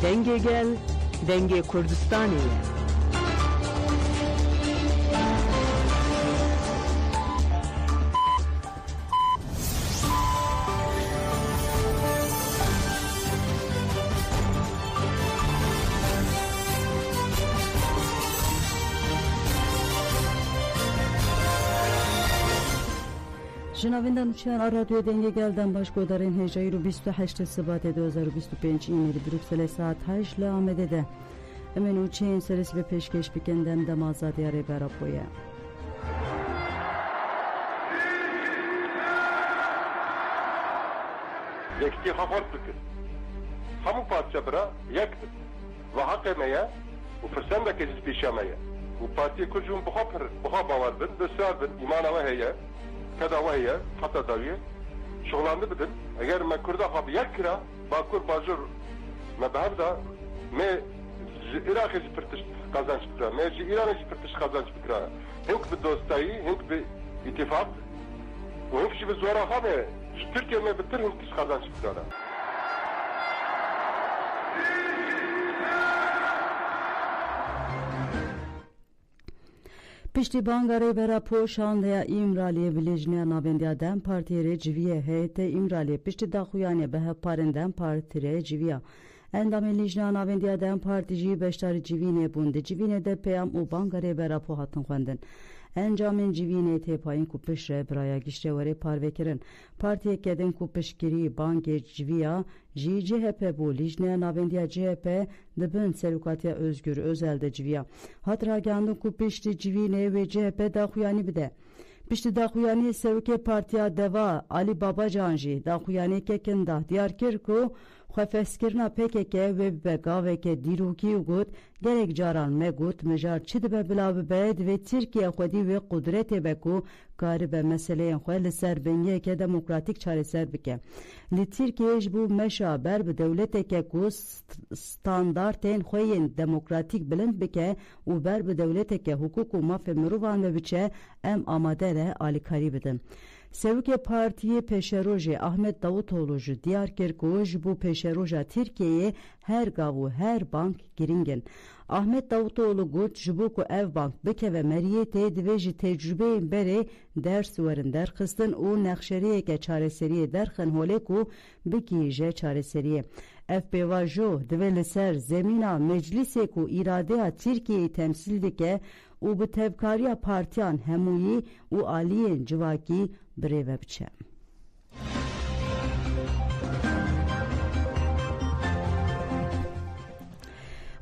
Denge gel, denge Kurdistan'ı. Jinavindan uçan radyo denge gelden başkodarın hecayru 28 Şubat 2025 İmeli Brüksel saat 8 ile Ahmet'de. Hemen uçağın serisi ve peşkeş bikenden de mazadi arayı berapoya. Yekti hafart bükür. Hamu parça bira yektir. Ve hak emeye, u fırsan da keziz pişemeye. U partiye kurcun buha bavar bin, dösar bin, imana ve heye. Kada وهي حتى داوية شغلانه بدن اگر ما كردا خاب يكرا باكور باجور ما بهذا ما العراق يجبرتش قازانش بكرا ما يجي ايران يجبرتش قازانش بكرا هنك بالدوستاي هنك باتفاق وهنك شي بالزوارة خاب تركيا ما بترهم كش قازانش بكرا Pişti bangare bera poşandaya İmraliye Bilejniya Navendiya Dem Partiye Civiye heyete İmraliye pişti daxuyaniye behe parenden partire Civiya. Endamê Lijna Navendiya Dem Partici beştarî civînê bûn. Di civînê de peyam û bangerê berapo hatin xwendin. Encamên civînê têpayîn ku pişre biraya giştê werê parvekirin. Partiyeke din ku piştgirî bankê civiya jî CHP bû. Lijnaya Navendiya CHP dibin Serokatiya Özgür Özel de civiya. Hat ragihandin ku piştî civînê wê CHP daxuyanî bide. Piştî daxuyanî Serokê Partiya Deva Ali Babacan jî daxuyanîke kinda diyar kir ku xwefeskirina PKK ve begaveke dîrokî got gerek caran me got mijar çi dibe bila bibe divê Tirkiye xwedî ve qudretê be ku karibe meseleyên xwe li ser bingeheke demokratîk çareser bike. Li Tirkiye ji bo meşa ber bi dewleteke ku standartên xwe yên demokratîk bilind bike û ber bi dewleteke hukuk û mafê mirovan ve biçe em amade re alîkarî bidin. Serokê Partiyê Pêşerojê Ahmet Davutoğlu ji diyar kir ku ji bo pêşeroja Tirkiyeyê her gav û her bank giringin. Ahmet Davutoğlu got ji bo ku ev bank bikeve meriyetê divê ji tecrübeyên berê ders werin derxistin û nexşeriyeke çareseriyê derxin holê ku bigihîje çareseriyê. Ev pêvajo divê li ser zemîna meclisê ku îradeya Tirkiyeyê temsil dike û bi tevkariya partiyan hemûyî û aliyên civakî birêve biçe.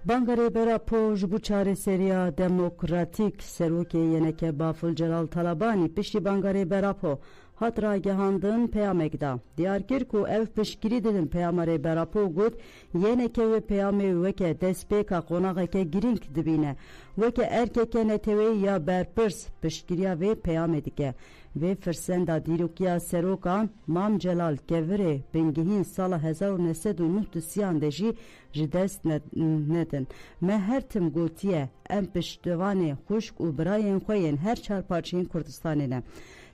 Bangerê berapo ji bo çareseriya demokratîk Serokê Yeneke Baful Celal Talabanî piştî bangerê berapo hat ragihandin peyamek da. Diyar kir ku ev piştgirî didin peyamarê berapo got yeneke ve peyamê weke destpêka qonaqeke girîng dibîne. Weke erkeke netewê ya berpirs piştgiriya vê peyamê dike. Vê firsenda dîrokiya serokan Mam Celal Kevirê bingehîn sala 1909 siyan de jî ji dest nedin. Me her tim gotiye em piştvanê xuşk û birayên xwe yên her çar parçeyên Kurdistanê ne.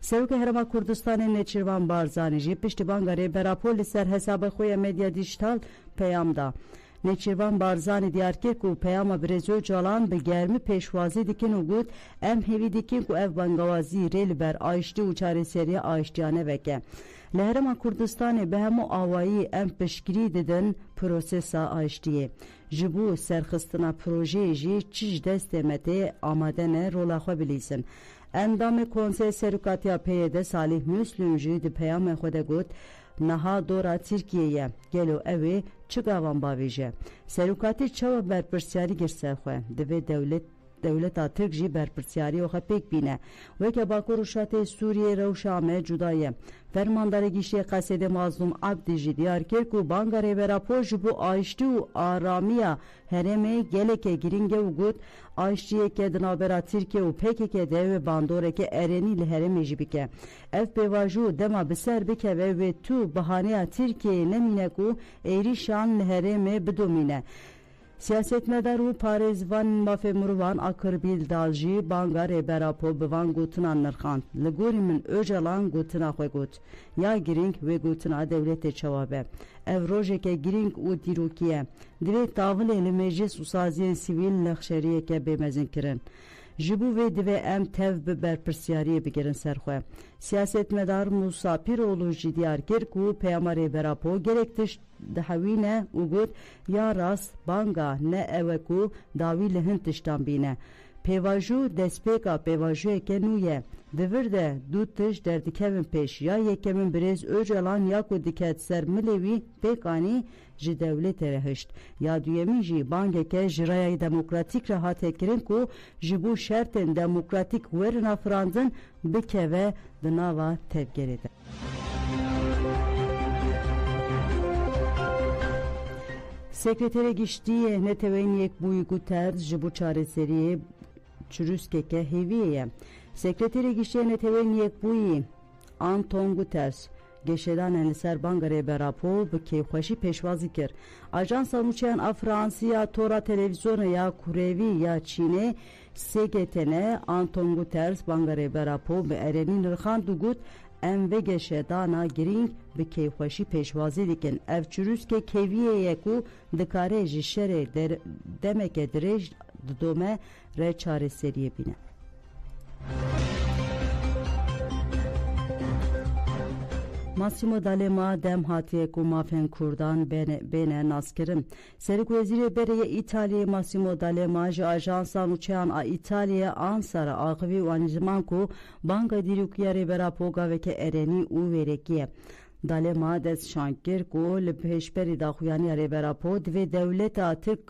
Serokê Herêma Kurdistanê Nêçîrvan Barzanî jî piştî bangerê berapo li ser hesaba xwe ya medya dijîtal peyam da. Nêçîrvan Barzanî diyar kir ku peyama Birêz Öcalan bi germî pêşwazî dikin û got em hêvî dikin ku ev bangewazî rê li ber aştî û çareseriya aştiyane veke. Li Herêma Kurdistanê bi hemû awayî em piştgirî didin prosesa aştiyê. Ji bo serxistina projeyê jî çi ji destê me tê amade ne rola xwe bilîzin. Endamê Konsey Serokatiya PYD Salih Müslüm jî di peyamê xwe de got naha dora Tirkiyeyê gelo evê çi gavan bavêje. Serokatî çawa berpirsyarî gir ser xwe divê dewleta Tirk jî berpirsyarî xwe pêk bîne. Weke Bakur û Şatê Sûriyê rewşa me cuda ye. Fermandarê Giştê Qesedê Mazlûm Abdî jî diyar kir ku bangerê berapo ji bo aştî û aramiya herêmê geleke giring e û got aştiyeke di navbera Tirkiye û PKK de ve bandoreke erenî li herêmê jî bike. Ev pêvajo dema bi ser bikeve wê tu bihaneya Tirkiyeyê nemîne ku êrîşan li herêmê bidomîne. Siyasetmedar û parêzvanên mafê mirovan a Kirbil Dalji banga rêberapo bi van gotinan nirxand. Li gorî min Öcalan gotina xwe got. Ya girîng wê gotina dewletê çawa be. Ev rojeke girîng û dîrokî ye. Divê tavilê li meclis û saziyên sivîl lexşeriyeke bêmezin kirin. Ji bo vê divê em tev bi berpirsiyariyê bigirin ser xwe. Siyasetmedar Musa Piroğlu jî diyar kir ku peyama rêberapo gelek tişt dihewîne û got ya rast banga ne ew ku dawî li hin tiştan bîne. Pêvajû destpêka pêvajûyeke nû ye. Di vir de du tişt derdikevin pêş ya yekemin birêz Öcalan ya ku diket ser milê wî pêk anî ji dewletê re hişt. Ya duyemîn jî bangeke ji raya demokratîk re hate kirin ku ji bo şertên demokratîk werin afirandin bikeve di nava tevgerê de. Sekreterê Giştî Netewên Yekbûyî Guterres ji bo çareseriyê çirûskeke hêviyê ye. Sekreterê Giştî Netewên Yekbûyî Anton Guterres geşedanên li ser banga rêberapo bi kêfxweşî pêşwazî kir. Ajansa nûçeyan a Fransîya tora televizyona ya Kurêvî ya Çînê SGTN Anton Guterres banga rêberapo bi erenî nirxand û got em vê geşedana girîng bi kêfxweşî pêşwazî dikin. Ev çirûskek hêviyê ye ku dikare ji şerê demeke dirêj di dome re çareseriyê bîne. Massimo D'Alema dem hatiye ku mafên Kurdan bêne naskirin. Serokvezîrê Berê İtalyayê Massimo D'Alema ji ajansa nûçeyan a Îtalyayê Ansara axivî û anîzman ku banga dîrokiya rêberapo gaveke erenî û wêrekî ye. D'Alema dest şankir ku li pêşberî daxuyaniya rêberapo divê dewleta Tirk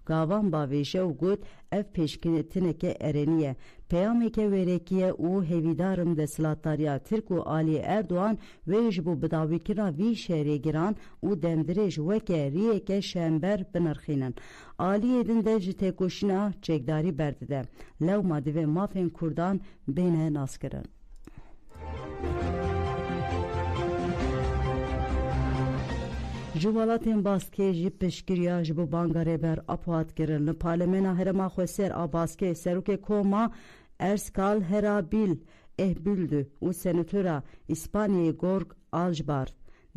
gavan bavêje û got ev pêşketineke erenî ye. Peyameke wêrekî ye û hêvîdarim desthilatdariya Tirk û Aliyê Erdogan wê ji bo bidawîkirina vî şerê giran û demdirêj weke riyeke şember binirxînin. Aliyê din de ji têkoşîna çekdarî berdide. Lewma divê mafên Kurdan bêne naskirin. Ji welatên Baskê jî piştgiriya ji bo banga rêberapo hat kirin. Li Parlemena Herêma Xweser a Baskê serokê koma Erskal Ehbildü û senatora İspanyayê Gorg Aljbar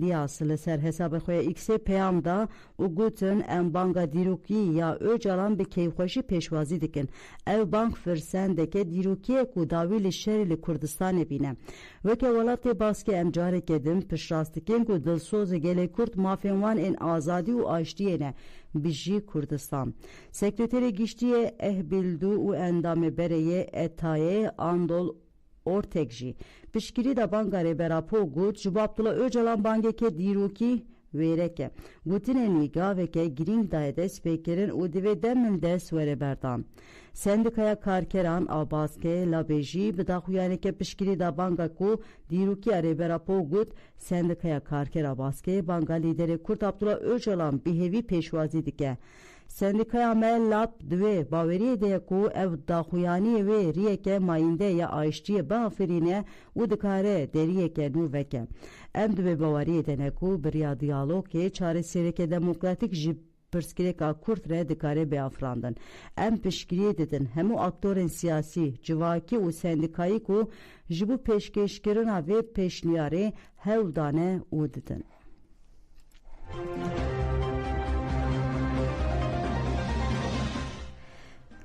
Dias li ser hesabê xwe X'ê peyam da û gotin em banga dîrokî ya Öcalan bi kêfxweşî pêşwazî dikin. Ev bang firsendeke dîrokiyê ku dawî li şerê li Kurdistanê bîne. Weke welatê Baskê em careke din piştrast dikin ku dilsozê gelê Kurd mafên wan ên azadî û aştiyê ne bijî Kurdistan. Sekreterê Giştî Ehbildü û endamê bereyê Etayê Andol Ortek jî piştgirî da banga rêberapo got ji bo Abdullah Öcalan bangeke dîrokî wêrek e. Gotinên gaveke girîng daye dest pêkirin û divê demin dest were berdan. Sendikaya karkeran a Baskê Labê jî bi daxuyaneke piştgirî da banga ku dîrokiya rêberapo got Sendikaya karker a Baskê banga lîderê Kurd Abdullah Öcalan bihêvî pêşwazî dike. Sendikaya me lap divê baweriyê de ku ev daxuyaniyê wê riyeke mayînde ya aştiyê biafirîne û dikare deriyeke nû veke. Em divê baweriyê de ne ku biriya diyalogê çaresereke demokratîk ji pirsgirêka Kurd re dikare biafirandin. Em piştgiriyê didin hemû aktorên siyasî, civakî û sendikayî ku ji bo pêşkêşkirina vê pêşniyarê hewl dane û didin.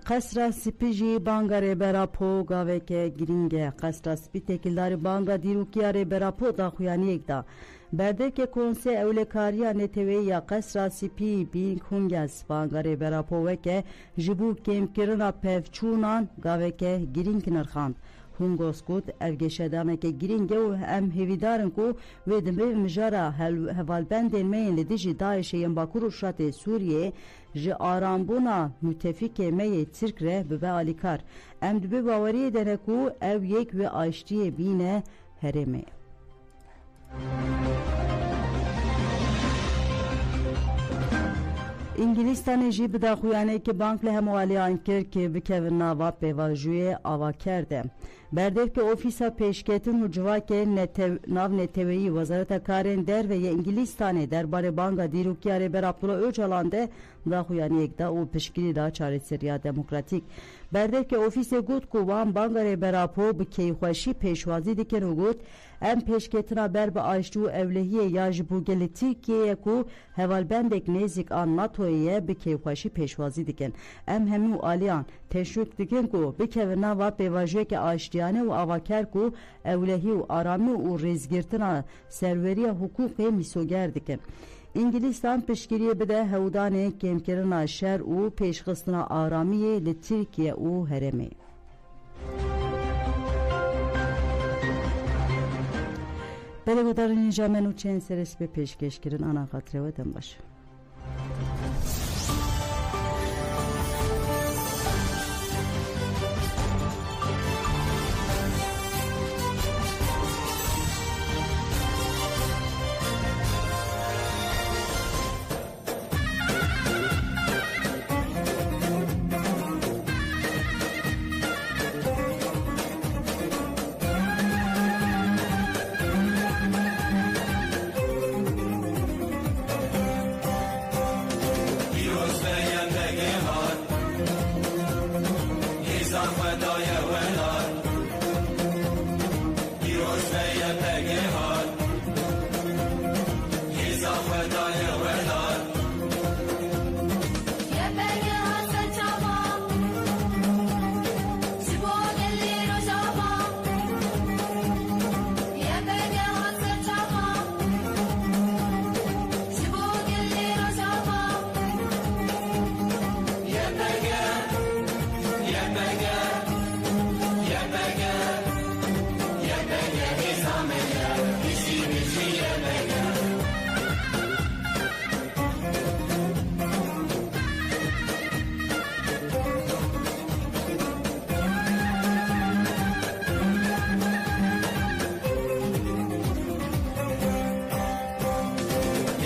Qesra Spî jî banga rêberapo gaveke girîng e. Qesra Spî têkildarî banga dîrokiya rêberapo daxuyaniyek da. Berdeke Konsey Ewlekariya Netewê ya Qesra Spî Bing Hunges banga rêberapo weke ji bo kêmkirina pevçûnan gaveke girîng nirxand. Hungos got ev geşedaneke girîng e û em hêvîdarin ku wê di mijara hevalbendên me yên li dijî Daişê yên Bakur û Şatê Sûriyê ji arambûna müttefikê me yê Tirk re bibe alîkar. Em dibe baweriyê de ne ku ev yek wê aştiyê bîne herêmê. İngilistanê jî bi daxuyanekî bank li hemû aliyan kir ki bikevin nava pêvajiyê avaker de. Berdevke ofisa peşketin u civake nav neteveyi Wezareta Karên Derve yê Ingilistanê derbarê banga dîrokiya Rêber Abdullah Öcalan de daxuyaniyek da û piştgirî da çareseriya demokratîk. Berdevke ofîsê got ku wan banga Rêber Apo bi keyxweşî pêşwazî dikin û got em pêşketina ber bi aştî û evlehiyê ya ji bo gelê Tirkiyeyê ku hevalbendek nêzik an NATOyê ye bi keyxweşî pêşwazî dikin. Em hemû aliyan teşvik dikin ku bikevin nava pêvajiyeke aştiyane û avaker ku evlehî û aramî û rêzgirtina serweriya hukûkê mîsoger dikin. İngilistanê piştgiriyê bide hewdanê kêmkirina şer û pêşxistina aramiyê li Tirkiye û herêmê. Belêgudarînê Jamen û çên serespê pêşkêşkirin ana xatirê we dem baş.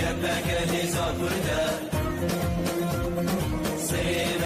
Yepeke hesap burada